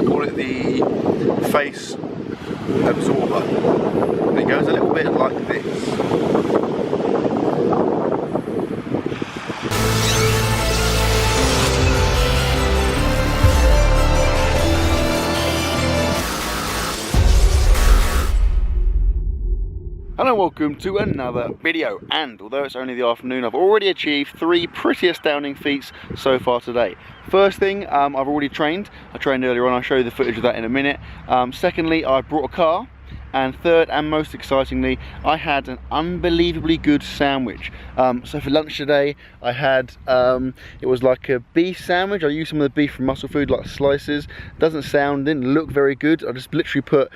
I call it the face absorber. And it goes a little bit like this. Hello and welcome to another video, and although it's only the afternoon, I've already achieved 3 pretty astounding feats so far today. First thing, I've already trained. I trained earlier on, I'll show you the footage of that in a minute. Secondly, I brought a car. And third, and most excitingly, I had an unbelievably good sandwich. So for lunch today, I had, it was like a beef sandwich. I used some of the beef from Muscle Food, like slices. Didn't look very good. I just literally put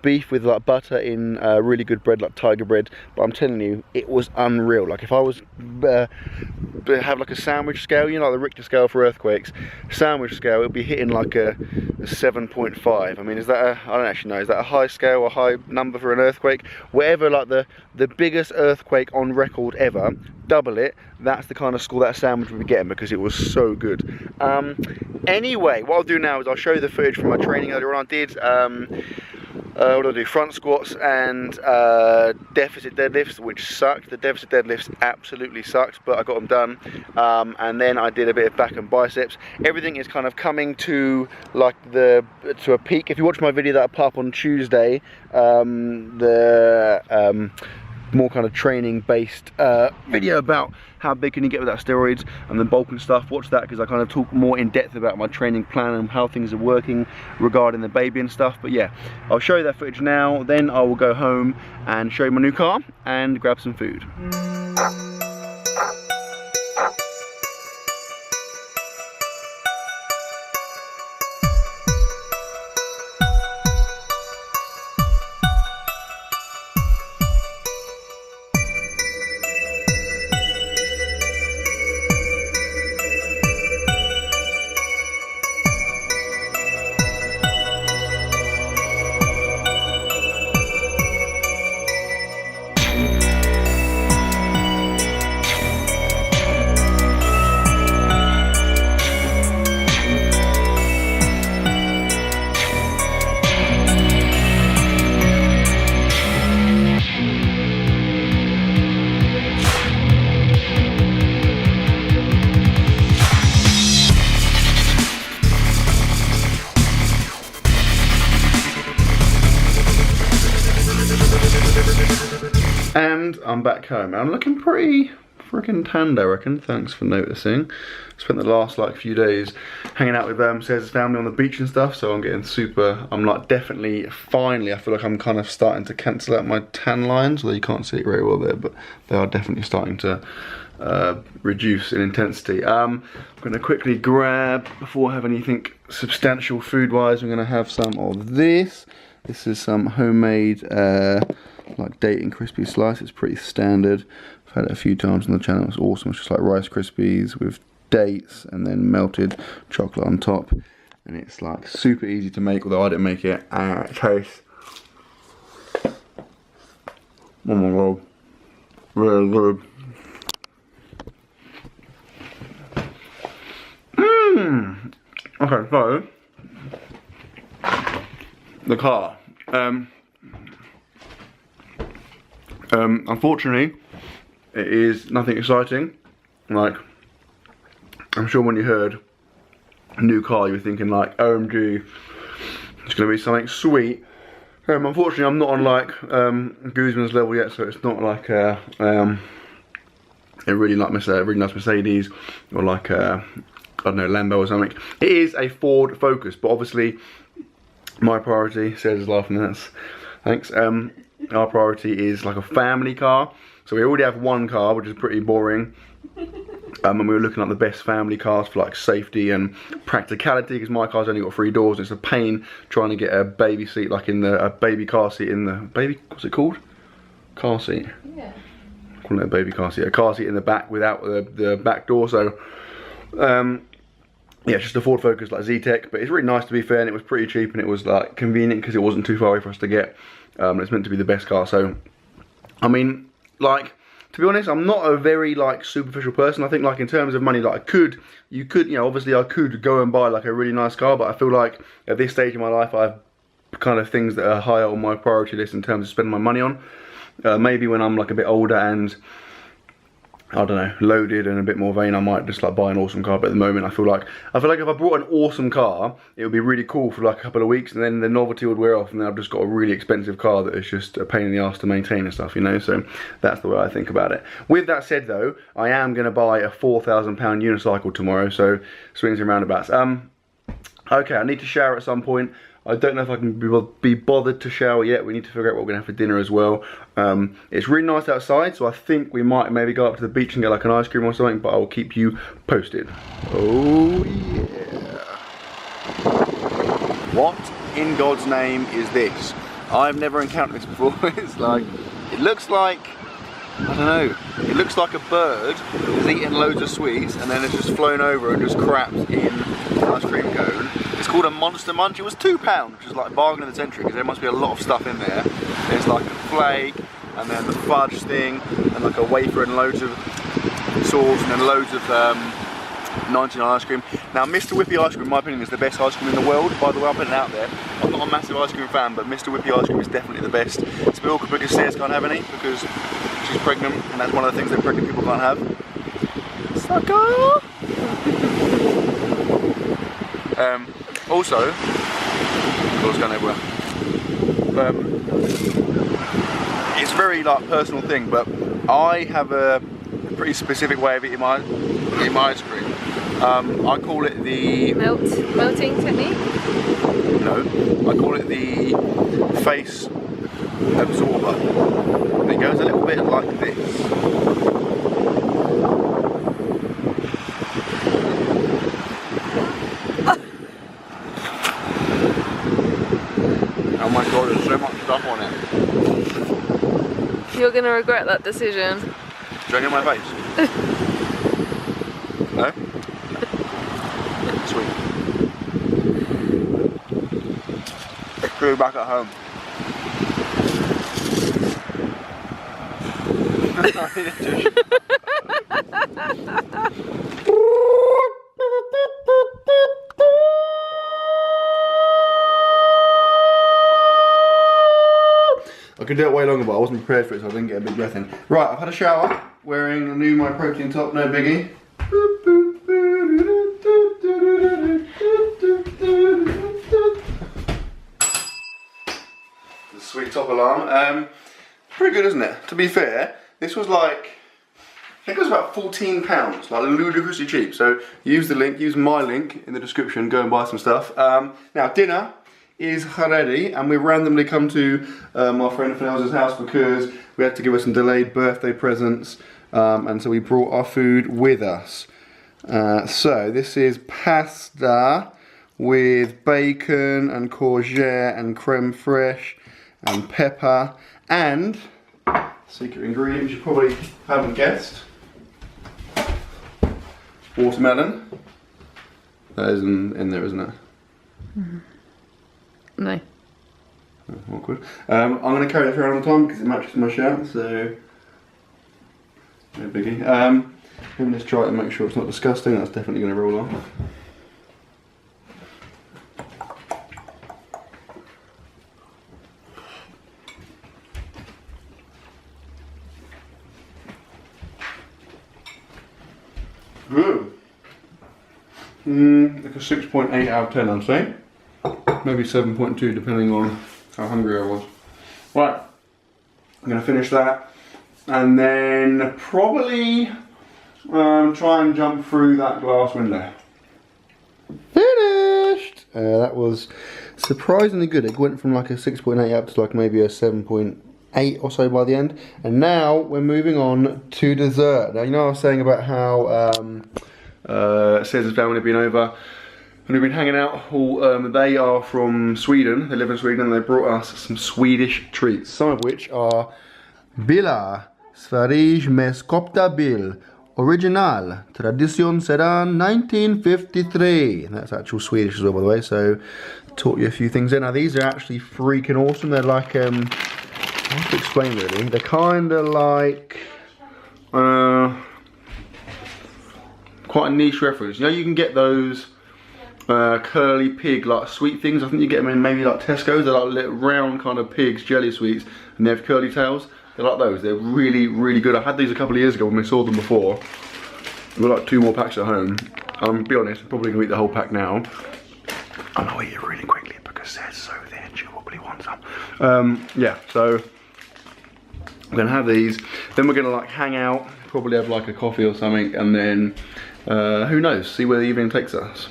beef with like butter in really good bread, like tiger bread. But I'm telling you, it was unreal. Like if I was have like a sandwich scale, you know, like the Richter scale for earthquakes, sandwich scale, it'll be hitting like a 7.5. I mean, is that I don't actually know, is that a high scale or high number for an earthquake? Whatever, like the biggest earthquake on record ever, double it, that's the kind of score that sandwich would be getting, because it was so good. Anyway, what I'll do now is I'll show you the footage from my training earlier on. I did what do I do? Front squats and deficit deadlifts, which sucked. The deficit deadlifts absolutely sucked, but I got them done. And then I did a bit of back and biceps. Everything is kind of coming to like to a peak. If you watch my video that I put up on Tuesday, more kind of training based video about how big can you get without steroids and then bulk and stuff, watch that, because I kind of talk more in depth about my training plan and how things are working regarding the baby and stuff. But yeah, I'll show you that footage now, then I will go home and show you my new car and grab some food. And I'm back home. I'm looking pretty freaking tanned, I reckon. Thanks for noticing. Spent the last like few days hanging out with Sarah's family on the beach and stuff, so I'm getting super, I'm like definitely, finally, I feel like I'm kind of starting to cancel out my tan lines, although you can't see it very well there, but they are definitely starting to reduce in intensity. I'm gonna quickly grab, before I have anything substantial food-wise, I'm gonna have some of this. This is some homemade like dating crispy slice. It's pretty standard. I've had it a few times on the channel. It's awesome. It's just like Rice Krispies with dates and then melted chocolate on top, and it's like super easy to make, although I didn't make it. It tastes, oh my god, really good. Okay, so the car. Unfortunately, it is nothing exciting. Like, I'm sure when you heard a new car, you were thinking like, OMG, it's going to be something sweet. Unfortunately, I'm not on like Guzman's level yet, so it's not like a really nice Mercedes or like I don't know, Lambo or something. It is a Ford Focus, but obviously my priority, Sarah's laughing at us, thanks. Our priority is like a family car. So we already have one car, which is pretty boring. And we were looking at the best family cars for like safety and practicality, because my car's only got 3 doors. It's a pain trying to get a baby seat, like in the, a baby car seat in the, baby, what's it called? Car seat. Yeah. I'm calling it a baby car seat. A car seat in the back without the back door. So, yeah, it's just a Ford Focus like Z-Tech, but it's really nice to be fair, and it was pretty cheap, and it was like convenient because it wasn't too far away for us to get. It's meant to be the best car, so I mean, like, to be honest, I'm not a very like superficial person. I think like in terms of money, like you could, you know, obviously I could go and buy like a really nice car, but I feel like at this stage in my life, I have kind of things that are higher on my priority list in terms of spending my money on. Maybe when I'm like a bit older and I don't know, loaded and a bit more vain, I might just like buy an awesome car. But at the moment, I feel like if I bought an awesome car, it would be really cool for like a couple of weeks, and then the novelty would wear off, and then I've just got a really expensive car that is just a pain in the ass to maintain and stuff, you know. So that's the way I think about it. With that said, though, I am going to buy a £4,000 unicycle tomorrow. So swings and roundabouts. Okay, I need to shower at some point. I don't know if I can be bothered to shower yet. We need to figure out what we're going to have for dinner as well. It's really nice outside, so I think we might maybe go up to the beach and get like an ice cream or something, but I'll keep you posted. Oh yeah. What in God's name is this? I've never encountered this before. It's like, it looks like, I don't know, it looks like a bird is eating loads of sweets and then it's just flown over and just crapped in an ice cream cone. It's called a Monster Munch. It was £2, which is like bargain of the century because there must be a lot of stuff in there. There's like a flake and then the fudge thing and like a wafer and loads of sauce and then loads of 99 ice cream. Now Mr. Whippy ice cream, in my opinion, is the best ice cream in the world. By the way, I'm putting it out there. I'm not a massive ice cream fan, but Mr. Whippy ice cream is definitely the best. It's a bit awkward because Sarah's can't have any because she's pregnant, and that's one of the things that pregnant people can't have. Sucker! Also, it's going everywhere. It's a very like personal thing, but I have a pretty specific way of eating my ice cream. I call it the melting technique. No, I call it the face absorber. It goes a little bit like this. Oh my god, there's so much stuff on it. You're gonna regret that decision. Do I get my face? No? Sweet. Screw back at home. I could do it way longer, but I wasn't prepared for it, so I didn't get a big breath in. Right, I've had a shower, wearing a new My Protein top, no biggie. The sweet top alarm. Pretty good, isn't it? To be fair, this was like, I think it was about £14, like ludicrously cheap. So use the link, use my link in the description, go and buy some stuff. Now dinner is ready, and we randomly come to our friend Fennell's house because we had to give her some delayed birthday presents, and so we brought our food with us. So this is pasta with bacon and courgette and creme fraiche and pepper and secret ingredient you probably haven't guessed, watermelon. That is in there, isn't it? Mm-hmm. No. Oh, awkward. I'm going to carry this around all the time because it matches my shirt, so no biggie. Let me just try it and make sure it's not disgusting. That's definitely going to roll off. Good. Like a 6.8 out of 10, I'd say. Maybe 7.2 depending on how hungry I was. Right, I'm going to finish that and then probably try and jump through that glass window. Finished! That was surprisingly good. It went from like a 6.8 up to like maybe a 7.8 or so by the end. And now we're moving on to dessert. Now, you know I was saying about how Cesar's family have been over and we've been hanging out all, they are from Sweden, they live in Sweden, and they brought us some Swedish treats, some of which are Billa, Sverige Meskopta Bill, Original, Tradition sedan 1953. That's actual Swedish as well, by the way, so taught you a few things there. Now these are actually freaking awesome. They're like, I have to explain really, they're kind of like, quite a niche reference. You know, you can get those curly pig like sweet things. I think you get them in maybe like Tesco's. They're like little round kind of pigs jelly sweets, and they have curly tails. They're like those. They're really, really good. I had these a couple of years ago when we saw them before. We've got like 2 more packs at home. Be honest, I'm probably gonna eat the whole pack now. And I'll eat it really quickly because Sarah's so thin. She'll probably want some. Yeah, so I'm gonna have these. Then we're gonna like hang out, probably have like a coffee or something, and then who knows? See where the evening takes us.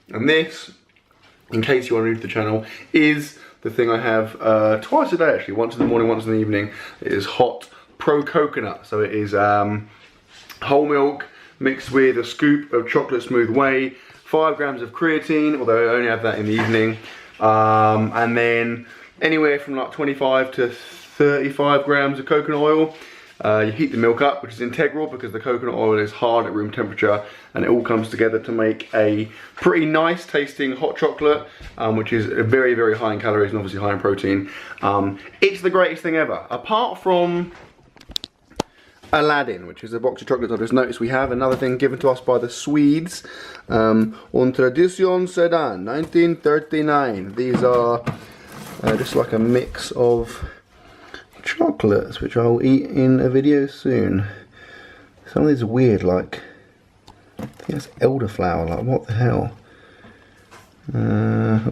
And this, in case you are new to the channel, is the thing I have twice a day actually, once in the morning, once in the evening. It is hot pro coconut, so it is whole milk mixed with a scoop of chocolate smooth whey, 5 grams of creatine, although I only have that in the evening, and then anywhere from like 25 to 35 grams of coconut oil. You heat the milk up, which is integral because the coconut oil is hard at room temperature, and it all comes together to make a pretty nice tasting hot chocolate, which is very, very high in calories and obviously high in protein. It's the greatest thing ever. Apart from Aladdin, which is a box of chocolates I've just noticed we have, another thing given to us by the Swedes, Un Tradition Sedan, 1939. These are just like a mix of chocolates, which I'll eat in a video soon. Some of these are weird, like I think it's elderflower, like what the hell.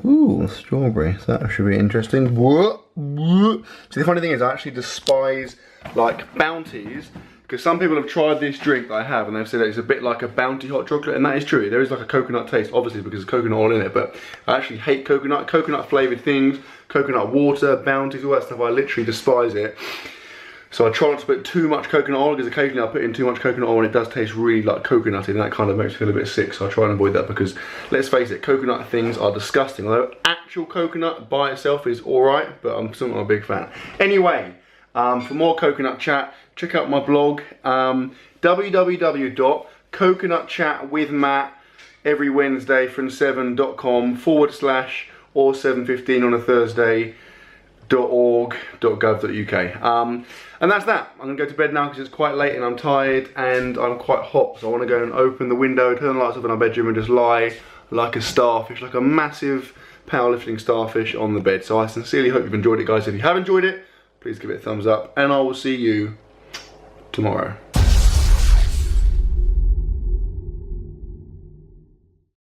Ooh, strawberry, so that should be interesting. So the funny thing is, I actually despise like bounties, because some people have tried this drink that I have and they've said that it's a bit like a bounty hot chocolate, and that is true. There is like a coconut taste, obviously because there's coconut oil in it, but I actually hate coconut flavoured things, coconut water, bounties, all that stuff. I literally despise it. So I try not to put too much coconut oil, because occasionally I put in too much coconut oil and it does taste really like coconutty, and that kind of makes me feel a bit sick, so I try and avoid that, because let's face it, coconut things are disgusting. Although actual coconut by itself is alright, but I'm still not a big fan. Anyway, for more coconut chat, check out my blog, www.coconutchatwithmatt every Wednesday from 7.com / or 7:15 on a Thursday .org.gov.uk. And that's that. I'm gonna go to bed now because it's quite late and I'm tired and I'm quite hot, so I want to go and open the window, turn the lights off in our bedroom and just lie like a starfish, like a massive powerlifting starfish on the bed. So I sincerely hope you've enjoyed it, guys. If you have enjoyed it, please give it a thumbs up, and I will see you tomorrow.